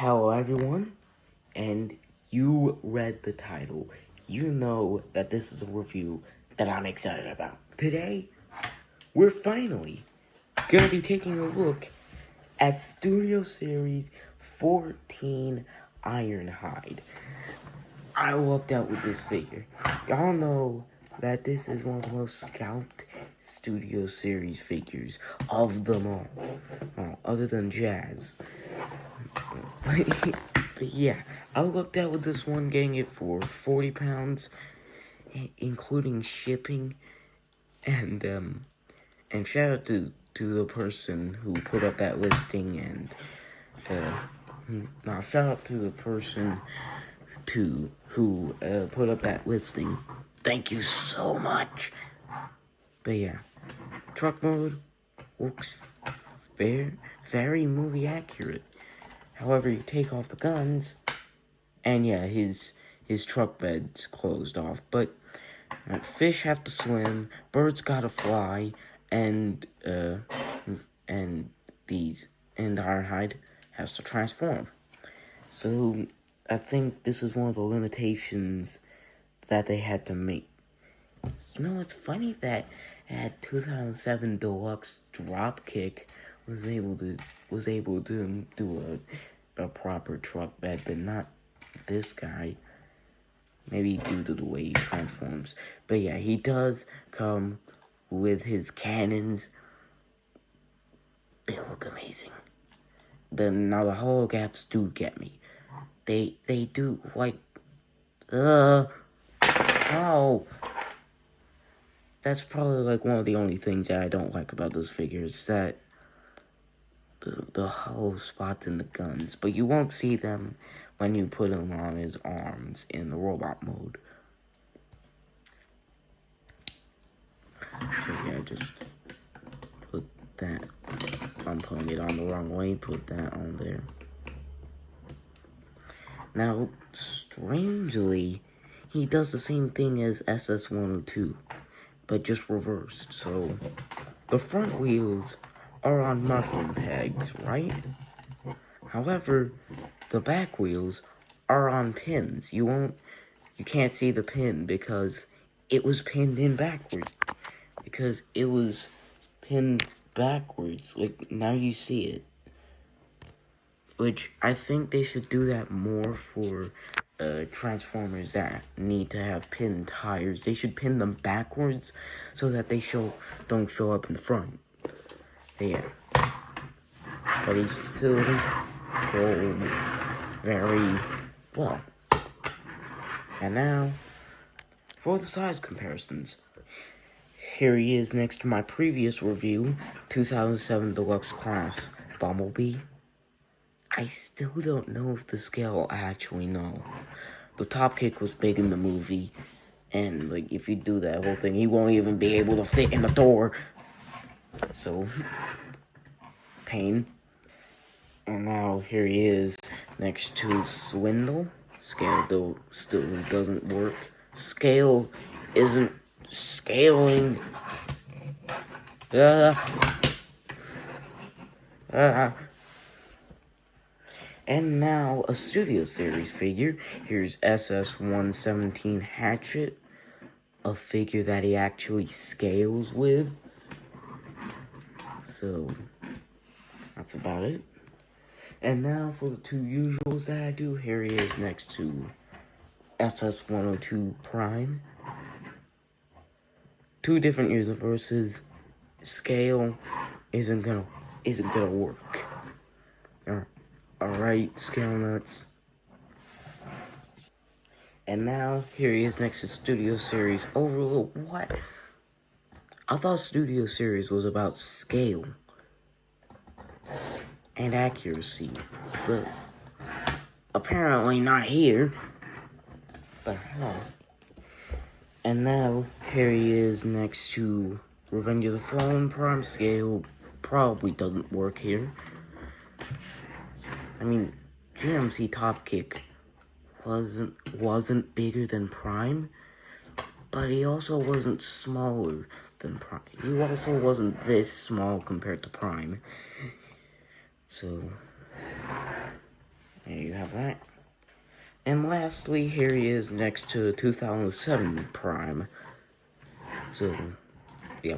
Hello everyone, and you read the title. You know that this is a review that I'm excited about. Today, we're finally gonna be taking a look at Studio Series 14 Ironhide. I walked out with this figure. Y'all know that this is one of the most scalped Studio Series figures of them all. Other than Jazz. But yeah, I looked out with this one, getting it for £40, including shipping, and shout out to the person who put up that listing, and shout out to the person who put up that listing. Thank you so much. But yeah, truck mode looks very movie accurate. However, you take off the guns, and yeah, his truck bed's closed off. But fish have to swim, birds gotta fly, and Ironhide has to transform. So I think this is one of the limitations that they had to make. You know, it's funny that at 2007 Deluxe Dropkick was able to do a proper truck bed, but not this guy. Maybe due to the way he transforms. But yeah, he does come with his cannons. They look amazing. Now the holocaps do get me. They do like oh. That's probably like one of the only things that I don't like about those figures, that the hollow spots in the guns, but you won't see them when you put him on his arms in the robot mode. So yeah, just put that, I'm putting it on the wrong way, put that on there. Now, strangely, he does the same thing as SS-102, but just reversed. So, the front wheels are on mushroom pegs, right? However, the back wheels are on pins. You can't see the pin because it was pinned in backwards. Because it was pinned backwards. Like, now you see it. Which, I think they should do that more for Transformers that need to have pinned tires. They should pin them backwards so that they don't show up in the front. But yeah. But he still holds very well. And now, for the size comparisons. Here he is next to my previous review, 2007 Deluxe Class Bumblebee. I still don't know if the scale will actually know. The top kick was big in the movie, and like if you do that whole thing, he won't even be able to fit in the door. So, pain. And now here he is next to Swindle. Scale though still doesn't work. Scale isn't scaling. And now a Studio Series figure. Here's SS-117 Hatchet, a figure that he actually scales with. So that's about it. And now for the two usuals that I do. Here he is next to SS-102 Prime. Two different universes. Scale isn't gonna work. Alright, scale nuts. And now here he is next to Studio Series Overload. What? I thought Studio Series was about scale and accuracy, but apparently not here. The hell? And now here he is next to Revenge of the Fallen. Prime scale probably doesn't work here. I mean, GMC Top Kick wasn't bigger than Prime, but he also wasn't smaller than Prime. He also wasn't this small compared to Prime. So, there have that. And lastly, here he is next to 2007 Prime. So, yeah,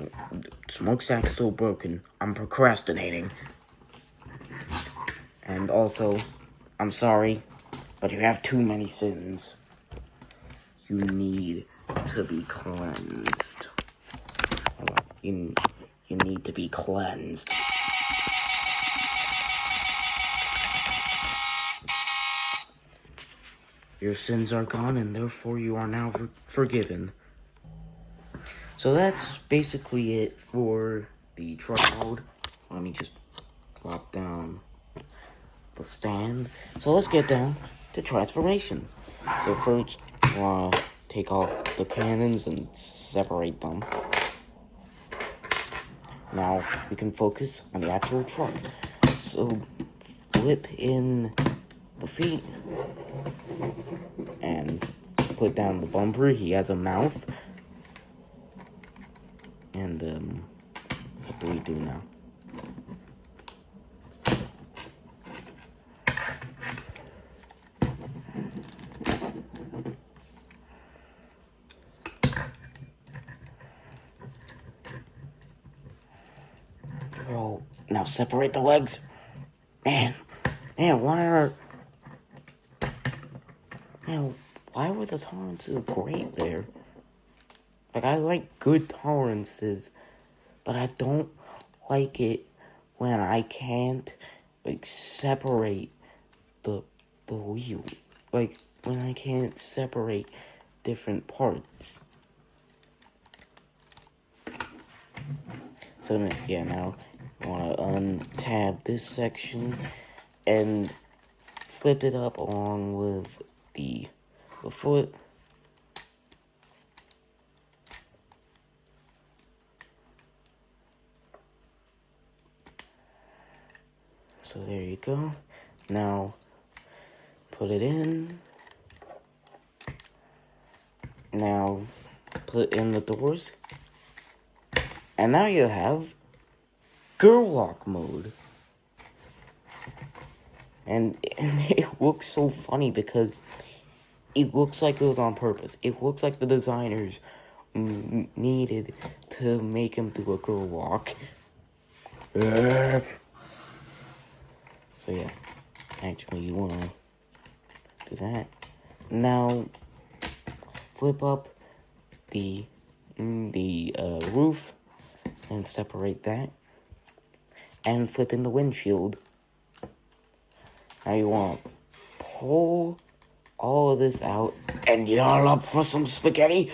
smokestack's still broken. I'm procrastinating. And also, I'm sorry, but you have too many sins. You need to be cleansed. You need to be cleansed. Your sins are gone, and therefore you are now forgiven. So that's basically it for the truck mode. Let me just drop down the stand. So let's get down to transformation. So first, take off the cannons and separate them. Now we can focus on the actual truck. So flip in the feet and put down the bumper. He has a mouth. And what do we do now? Oh, now separate the legs. Man, why were the tolerances great there? Like, I like good tolerances, but I don't like it when I can't, like, separate the wheel. Like, when I can't separate different parts. So, yeah, now I want to untab this section and flip it up along with the foot. So there you go. Now put it in. Now put in the doors. And now you have girl walk mode. And it looks so funny because it looks like it was on purpose. It looks like the designers needed to make him do a girl walk. So yeah, actually you want to do that. Now flip up the roof and separate that. And flip in the windshield. Now you want to pull all of this out, and you're up for some spaghetti.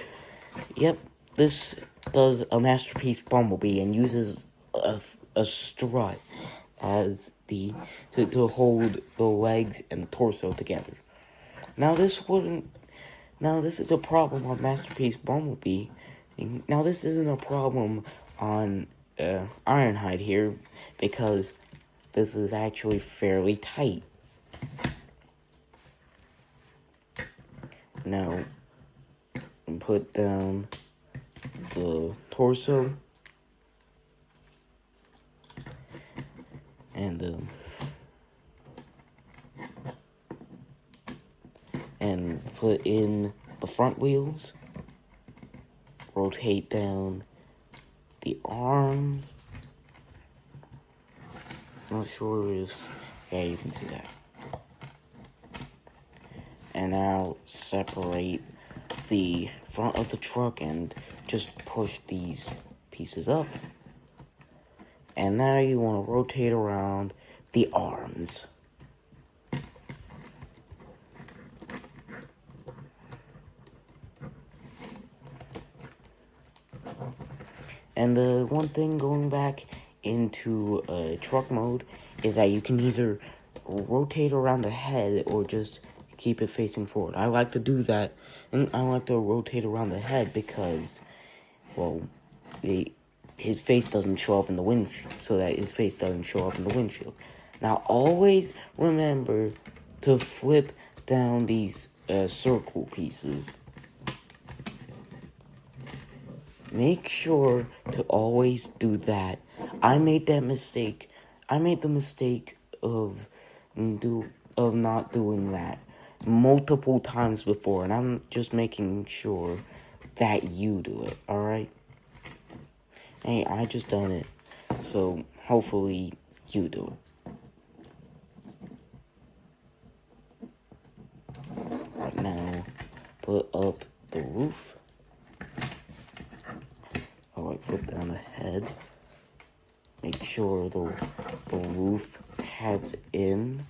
Yep, this does a Masterpiece Bumblebee and uses a strut as to hold the legs and the torso together. Now this is a problem on Masterpiece Bumblebee. Now this isn't a problem on Ironhide here, because this is actually fairly tight. Now, put down the torso and put in the front wheels. Rotate down the arms. Not sure if, yeah, you can see that. And now separate the front of the truck and just push these pieces up. And now you want to rotate around the arms. And the one thing going back into truck mode is that you can either rotate around the head or just keep it facing forward. I like to do that, and I like to rotate around the head because, well, his face doesn't show up in the windshield, so that his face doesn't show up in the windshield. Now, always remember to flip down these circle pieces. Make sure to always do that. I made that mistake. I made the mistake of of not doing that multiple times before, and I'm just making sure that you do it, alright? Hey, I just done it, so hopefully you do it. Right now, put up the roof. Alright, flip down the head. Make sure the roof tabs in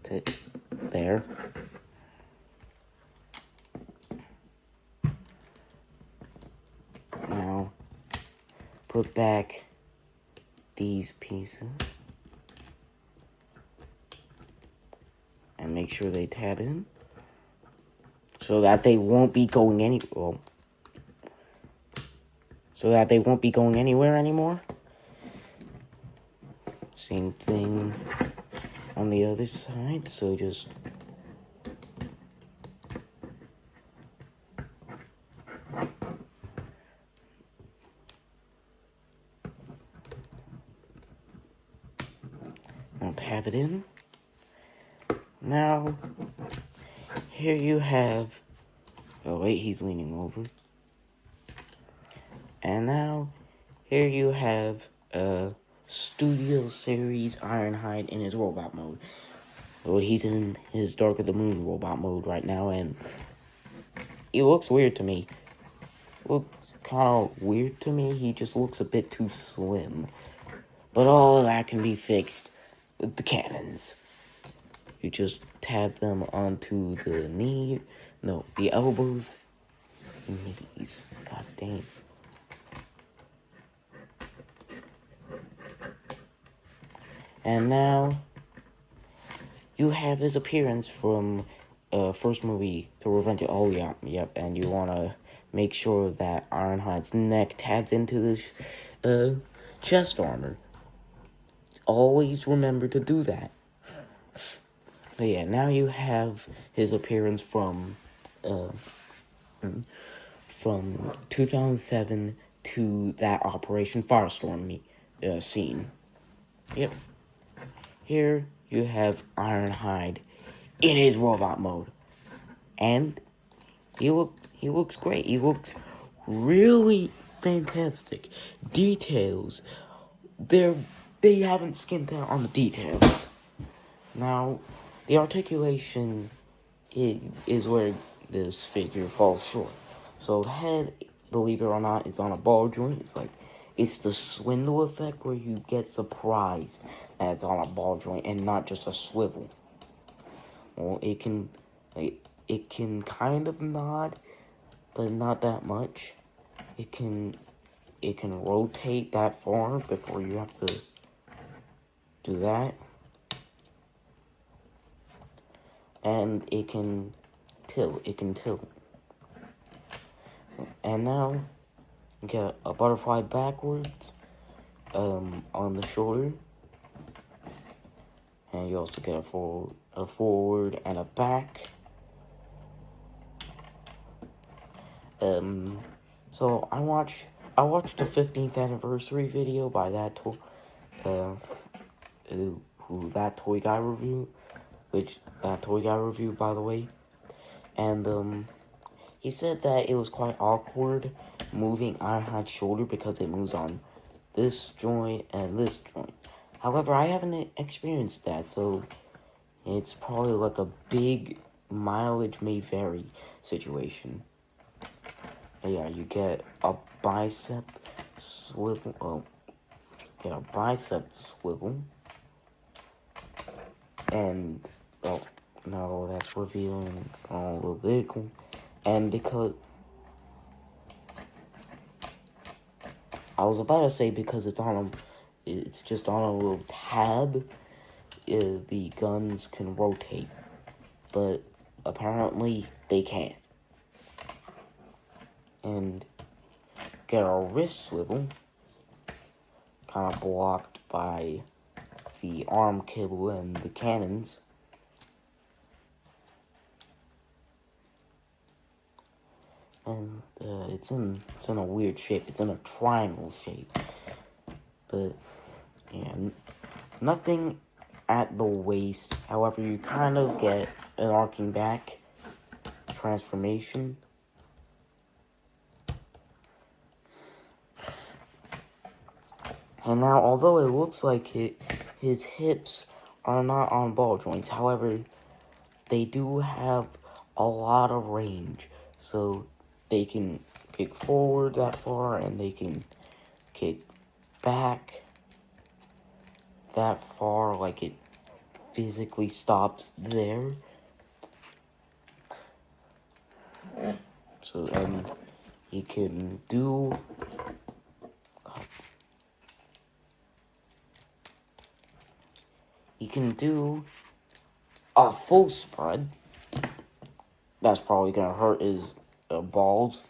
to there. Now, put back these pieces. And make sure they tab in. So that they won't be going anywhere anymore. Same thing on the other side, so just I'll tab it in. Now, here you have, oh wait, he's leaning over. And now, here you have Studio Series Ironhide in his robot mode. Well, he's in his Dark of the Moon robot mode right now, and he looks weird to me. Looks kind of weird to me. He just looks a bit too slim. But all of that can be fixed with the cannons. You just tab them onto the the elbows and knees. God dang. And now, you have his appearance from first movie to Revenge. Oh, yeah, yep. And you want to make sure that Ironhide's neck tabs into this chest armor. Always remember to do that. But yeah, now you have his appearance from 2007 to that Operation Firestorm scene. Yep. Here you have Ironhide in his robot mode. And he looks great. He looks really fantastic. Details. They haven't skimped out on the details. Now, the articulation is where this figure falls short. So the head, believe it or not, is on a ball joint. It's the swindle effect where you get surprised that it's on a ball joint and not just a swivel. Well, it can kind of nod, but not that much. It can rotate that far before you have to do that. And it can tilt. And now, you get a butterfly backwards on the shoulder. And you also get a forward and a back. So I watched the 15th anniversary video by that toy guy review, by the way, and he said that it was quite awkward moving Ironhide's shoulder because it moves on this joint and this joint. However, I haven't experienced that, so it's probably like a big mileage may vary situation. But yeah, you get a bicep swivel. And oh no, that's revealing all the vehicle. And because I was about to say because it's just on a little tab, the guns can rotate, but apparently they can't. And get a wrist swivel, kind of blocked by the arm cable and the cannons. And it's in a weird shape. It's in a triangle shape. But yeah, nothing at the waist. However, you kind of get an arcing back transformation. And now, although it looks like his hips are not on ball joints, however, they do have a lot of range. So they can kick forward that far, and they can kick back that far, like it physically stops there. So, he can do a full spread. That's probably gonna hurt his balls.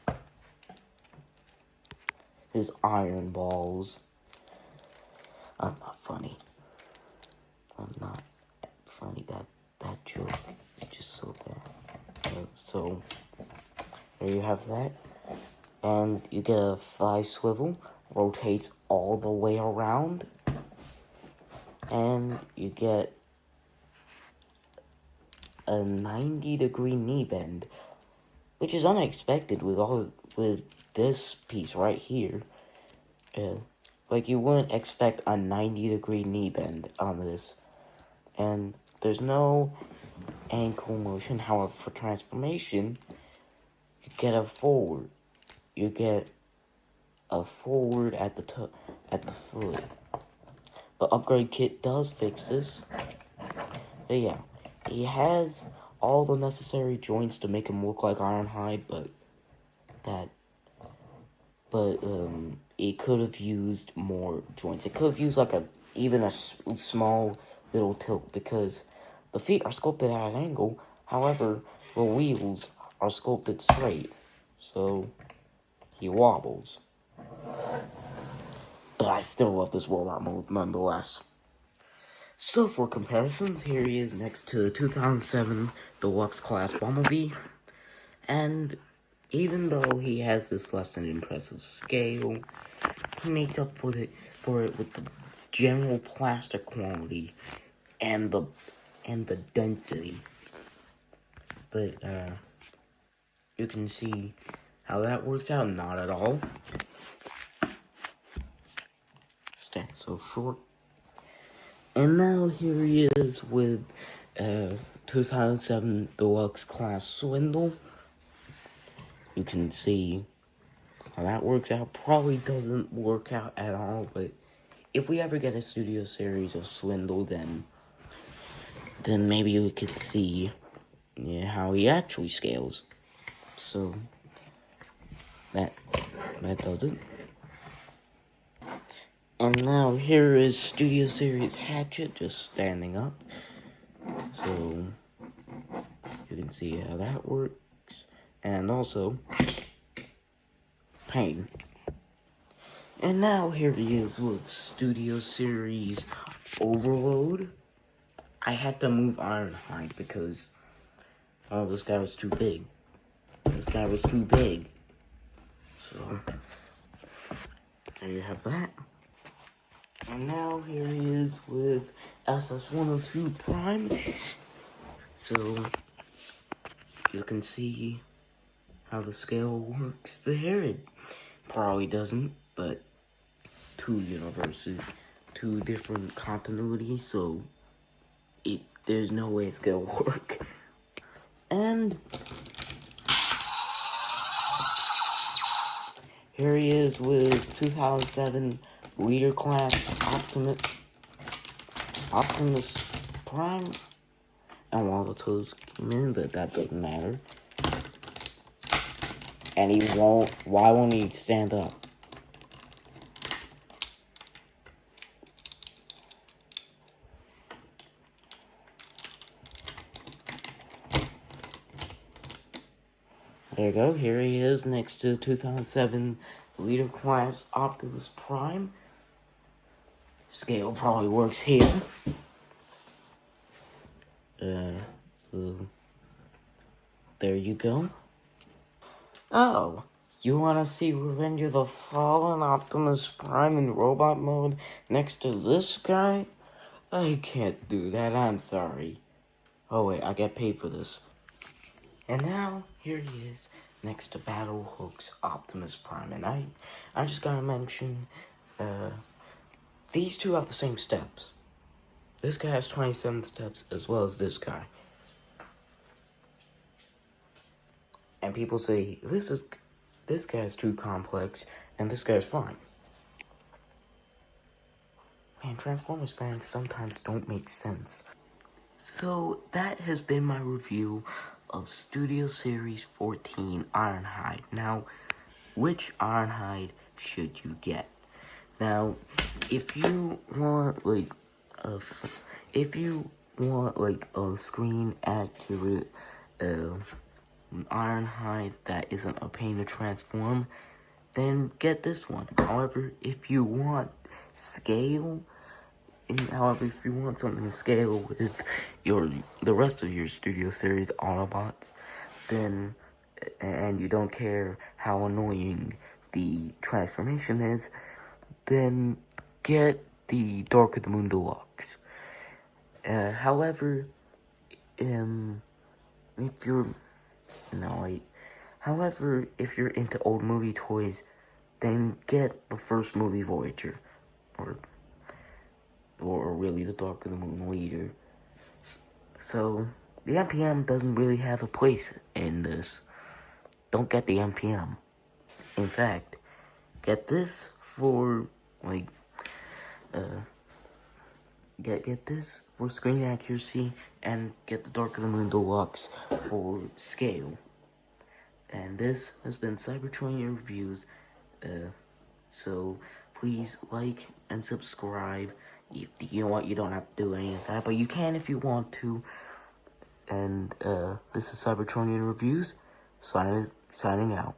His iron balls. I'm not funny. I'm not funny. That joke is just so bad. So, there you have that. And you get a thigh swivel. Rotates all the way around. And you get a 90-degree knee bend, which is unexpected with this piece right here. Like, you wouldn't expect a 90-degree knee bend on this. And there's no ankle motion. However, for transformation, you get a forward. You get a forward at the foot. The upgrade kit does fix this. But yeah, he has all the necessary joints to make him look like Ironhide, but it could have used more joints. It could have used like even a small little tilt, because the feet are sculpted at an angle. However, the wheels are sculpted straight, so he wobbles. But I still love this robot mode nonetheless. So for comparisons, here he is next to 2007 Deluxe Class Bumblebee. And even though he has this less than impressive scale, he makes up for it with the general plastic quality and the density. But you can see how that works out. Not at all. Stand so short. And now here he is with 2007 Deluxe Class Swindle. You can see how that works out. Probably doesn't work out at all, but if we ever get a studio series of Swindle, then maybe we could see how he actually scales. So that does it. And now here is Studio Series Hatchet just standing up. So you can see how that works. And also Pain. And now here he is with Studio Series Overload. I had to move Ironhide because this guy was too big. So there you have that. And now here he is with SS102 Prime. So you can see how the scale works there. It probably doesn't, but two universes, two different continuities, so there's no way it's gonna work. And here he is with 2007 Leader Class Optimus Prime. And all the toes came in, but that doesn't matter. And why won't he stand up? There you go, here he is next to 2007 Leader Class Optimus Prime. Scale probably works here. So there you go. Oh, you wanna see Revenge of the Fallen Optimus Prime in robot mode next to this guy? I can't do that, I'm sorry. Oh wait, I get paid for this. And now, here he is, next to Battle Hook's Optimus Prime. And I just gotta mention, these two have the same steps. This guy has 27 steps as well as this guy. And people say, this guy's too complex, and this guy's fine. Man, Transformers fans sometimes don't make sense. So, that has been my review of Studio Series 14 Ironhide. Now, which Ironhide should you get? Now, if you want, like, a screen accurate, Ironhide that isn't a pain to transform, then get this one. However, if you want scale, if you want something to scale with the rest of your Studio Series Autobots, then, and you don't care how annoying the transformation is, then get the Dark of the Moon Deluxe. However, if you're into old movie toys, then get the first movie Voyager, or really the Dark of the Moon Leader. So, the MPM doesn't really have a place in this. Don't get the MPM. In fact, get this for, get this for screen accuracy, and get the Dark of the Moon Deluxe for scale. And this has been Cybertronian Reviews, so please like and subscribe. You know what, you don't have to do any of that, but you can if you want to. And this is Cybertronian Reviews, signing out.